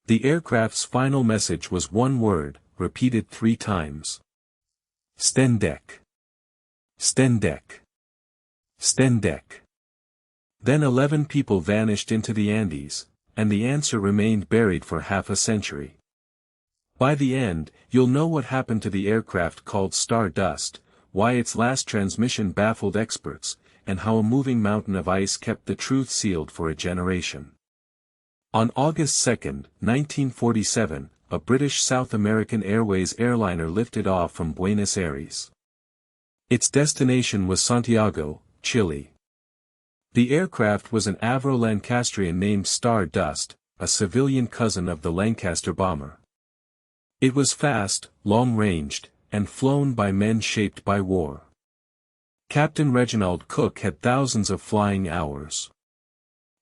The aircraft's final message was one word, repeated 3 times. STENDEC. STENDEC. STENDEC. Then 11 people vanished into the Andes, and the answer remained buried for half a century. By the end, you'll know what happened to the aircraft called Stardust, why its last transmission baffled experts, and how a moving mountain of ice kept the truth sealed for a generation. On August 2, 1947, a British South American Airways airliner lifted off from Buenos Aires. Its destination was Santiago, Chile. The aircraft was an Avro-Lancastrian named Stardust, a civilian cousin of the Lancaster bomber. It was fast, long-ranged, and flown by men shaped by war. Captain Reginald Cook had thousands of flying hours.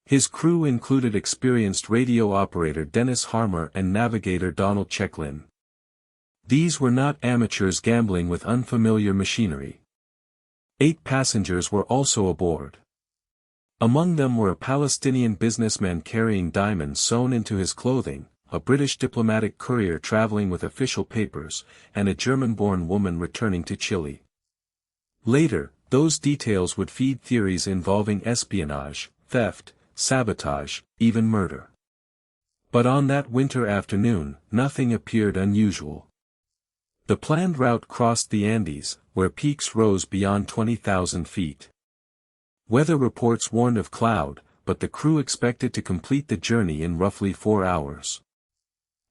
His crew included experienced radio operator Dennis Harmer and navigator Donald Checklin. These were not amateurs gambling with unfamiliar machinery. 8 passengers were also aboard. Among them were a Palestinian businessman carrying diamonds sewn into his clothing, a British diplomatic courier traveling with official papers, and a German-born woman returning to Chile. Later, those details would feed theories involving espionage, theft, sabotage, even murder. But on that winter afternoon, nothing appeared unusual. The planned route crossed the Andes, where peaks rose beyond 20,000 feet. Weather reports warned of cloud, but the crew expected to complete the journey in roughly 4 hours.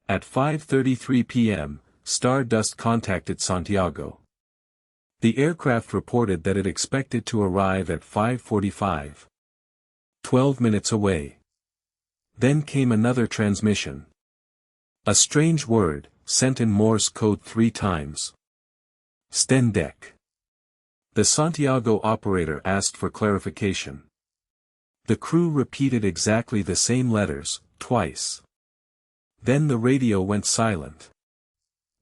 At 5:33 p.m., Stardust contacted Santiago. The aircraft reported that it expected to arrive at 5:45. 12 minutes away. Then came another transmission. A strange word, sent in Morse code 3 times. STENDEC. The Santiago operator asked for clarification. The crew repeated exactly the same letters, twice. Then the radio went silent.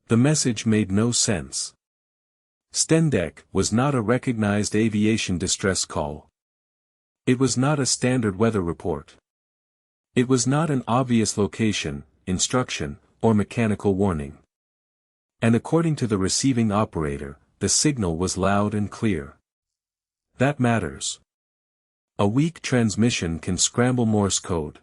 The message made no sense. STENDEC was not a recognized aviation distress call. It was not a standard weather report. It was not an obvious location, instruction, or mechanical warning. And according to the receiving operator, the signal was loud and clear. That matters. A weak transmission can scramble Morse code.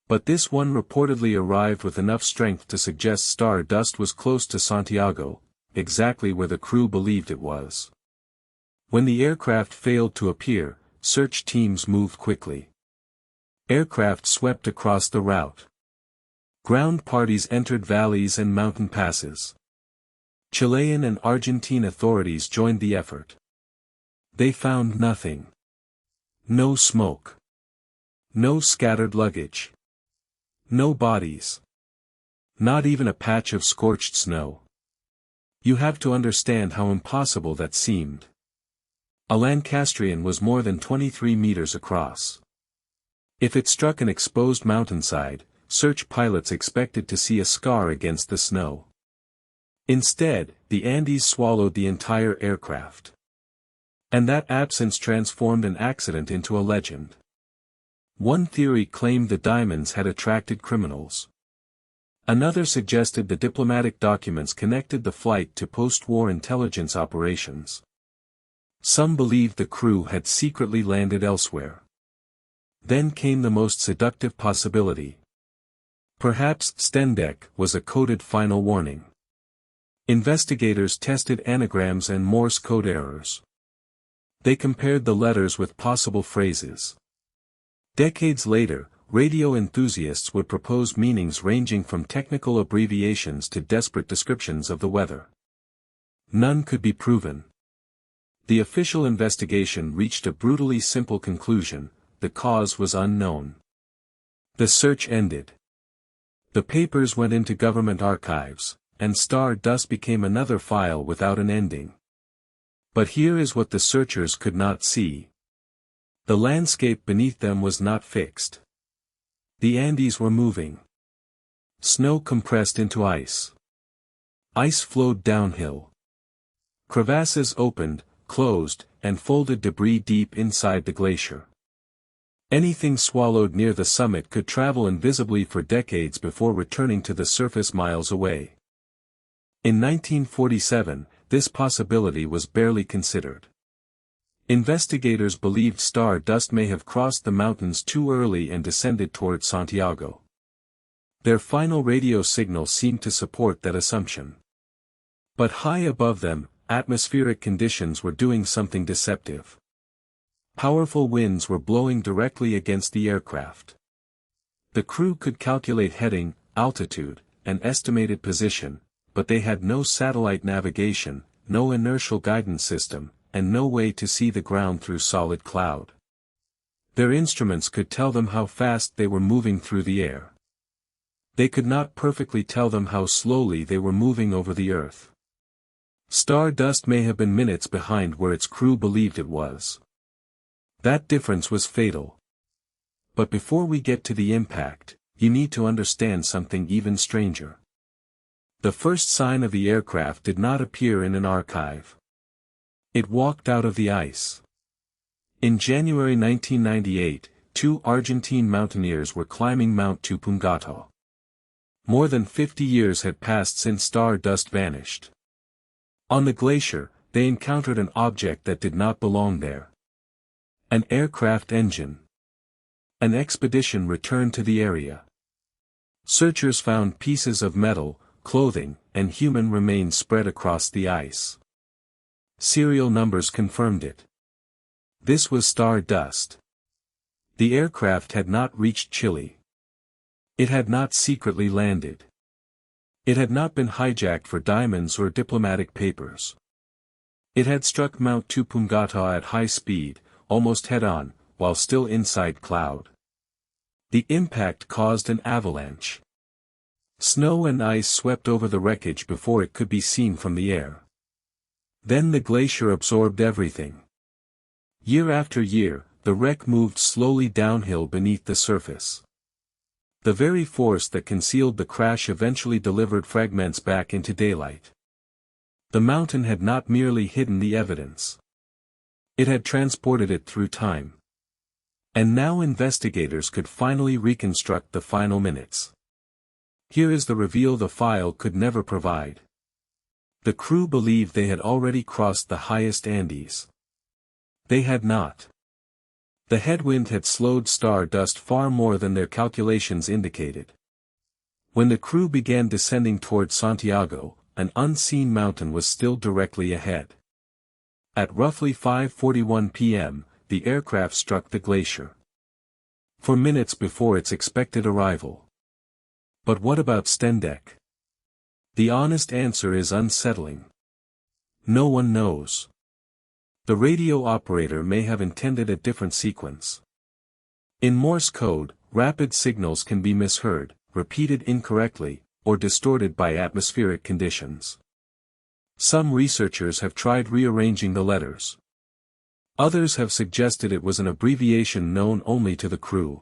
But this one reportedly arrived with enough strength to suggest Stardust was close to Santiago, exactly where the crew believed it was. When the aircraft failed to appear, search teams moved quickly. Aircraft swept across the route. Ground parties entered valleys and mountain passes. Chilean and Argentine authorities joined the effort. They found nothing. No smoke. No scattered luggage. No bodies. Not even a patch of scorched snow. You have to understand how impossible that seemed. A Lancastrian was more than 23 meters across. If it struck an exposed mountainside, search pilots expected to see a scar against the snow. Instead, the Andes swallowed the entire aircraft. And that absence transformed an accident into a legend. One theory claimed the diamonds had attracted criminals. Another suggested the diplomatic documents connected the flight to post-war intelligence operations. Some believed the crew had secretly landed elsewhere. Then came the most seductive possibility. Perhaps STENDEC was a coded final warning. Investigators tested anagrams and Morse code errors. They compared the letters with possible phrases. Decades later, radio enthusiasts would propose meanings ranging from technical abbreviations to desperate descriptions of the weather. None could be proven. The official investigation reached a brutally simple conclusion: the cause was unknown. The search ended. The papers went into government archives, and Stardust became another file without an ending. But here is what the searchers could not see. The landscape beneath them was not fixed. The Andes were moving. Snow compressed into ice. Ice flowed downhill. Crevasses opened, closed, and folded debris deep inside the glacier. Anything swallowed near the summit could travel invisibly for decades before returning to the surface miles away. In 1947, this possibility was barely considered. Investigators believed star dust may have crossed the mountains too early and descended toward Santiago. Their final radio signal seemed to support that assumption. But high above them, atmospheric conditions were doing something deceptive. Powerful winds were blowing directly against the aircraft. The crew could calculate heading, altitude, and estimated position, but they had no satellite navigation, no inertial guidance system, and no way to see the ground through solid cloud. Their instruments could tell them how fast they were moving through the air. They could not perfectly tell them how slowly they were moving over the Earth. Star dust may have been minutes behind where its crew believed it was. That difference was fatal. But before we get to the impact, you need to understand something even stranger. The first sign of the aircraft did not appear in an archive. It walked out of the ice. In January 1998, 2 Argentine mountaineers were climbing Mount Tupungato. More than 50 years had passed since star dust vanished. On the glacier, they encountered an object that did not belong there. An aircraft engine. An expedition returned to the area. Searchers found pieces of metal, clothing, and human remains spread across the ice. Serial numbers confirmed it. This was star dust. The aircraft had not reached Chile. It had not secretly landed. It had not been hijacked for diamonds or diplomatic papers. It had struck Mount Tupungato at high speed, almost head-on, while still inside cloud. The impact caused an avalanche. Snow and ice swept over the wreckage before it could be seen from the air. Then the glacier absorbed everything. Year after year, the wreck moved slowly downhill beneath the surface. The very force that concealed the crash eventually delivered fragments back into daylight. The mountain had not merely hidden the evidence. It had transported it through time. And now investigators could finally reconstruct the final minutes. Here is the reveal the file could never provide. The crew believed they had already crossed the highest Andes. They had not. The headwind had slowed star dust far more than their calculations indicated. When the crew began descending toward Santiago, an unseen mountain was still directly ahead. At roughly 5:41 p.m., the aircraft struck the glacier. For minutes before its expected arrival. But what about STENDEC? The honest answer is unsettling. No one knows. The radio operator may have intended a different sequence. In Morse code, rapid signals can be misheard, repeated incorrectly, or distorted by atmospheric conditions. Some researchers have tried rearranging the letters. Others have suggested it was an abbreviation known only to the crew.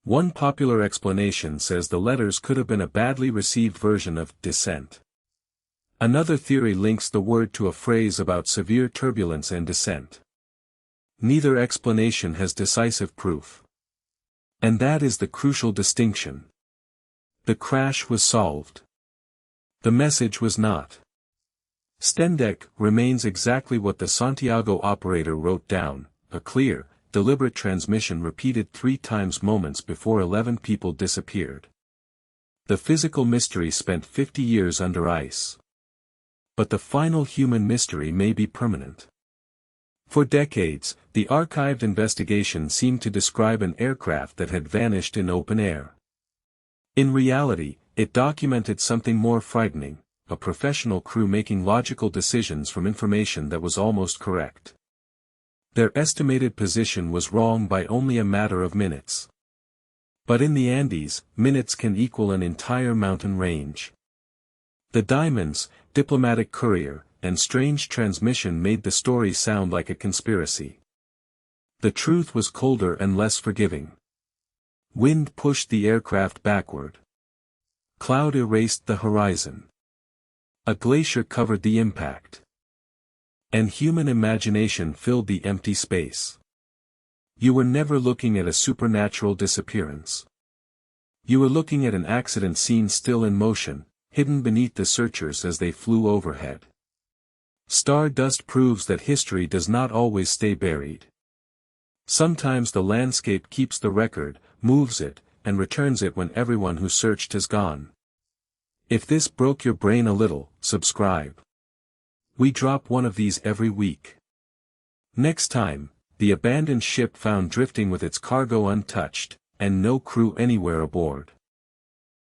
One popular explanation says the letters could have been a badly received version of descent. Another theory links the word to a phrase about severe turbulence and descent. Neither explanation has decisive proof. And that is the crucial distinction. The crash was solved. The message was not. STENDEC remains exactly what the Santiago operator wrote down, a clear, deliberate transmission repeated 3 times moments before 11 people disappeared. The physical mystery spent 50 years under ice. But the final human mystery may be permanent. For decades, the archived investigation seemed to describe an aircraft that had vanished in open air. In reality, it documented something more frightening, a professional crew making logical decisions from information that was almost correct. Their estimated position was wrong by only a matter of minutes. But in the Andes, minutes can equal an entire mountain range. The diamonds, diplomatic courier, and strange transmission made the story sound like a conspiracy. The truth was colder and less forgiving. Wind pushed the aircraft backward. Cloud erased the horizon. A glacier covered the impact. And human imagination filled the empty space. You were never looking at a supernatural disappearance. You were looking at an accident scene still in motion, hidden beneath the searchers as they flew overhead. Stardust proves that history does not always stay buried. Sometimes the landscape keeps the record, moves it, and returns it when everyone who searched has gone. If this broke your brain a little, subscribe. We drop one of these every week. Next time, the abandoned ship found drifting with its cargo untouched, and no crew anywhere aboard.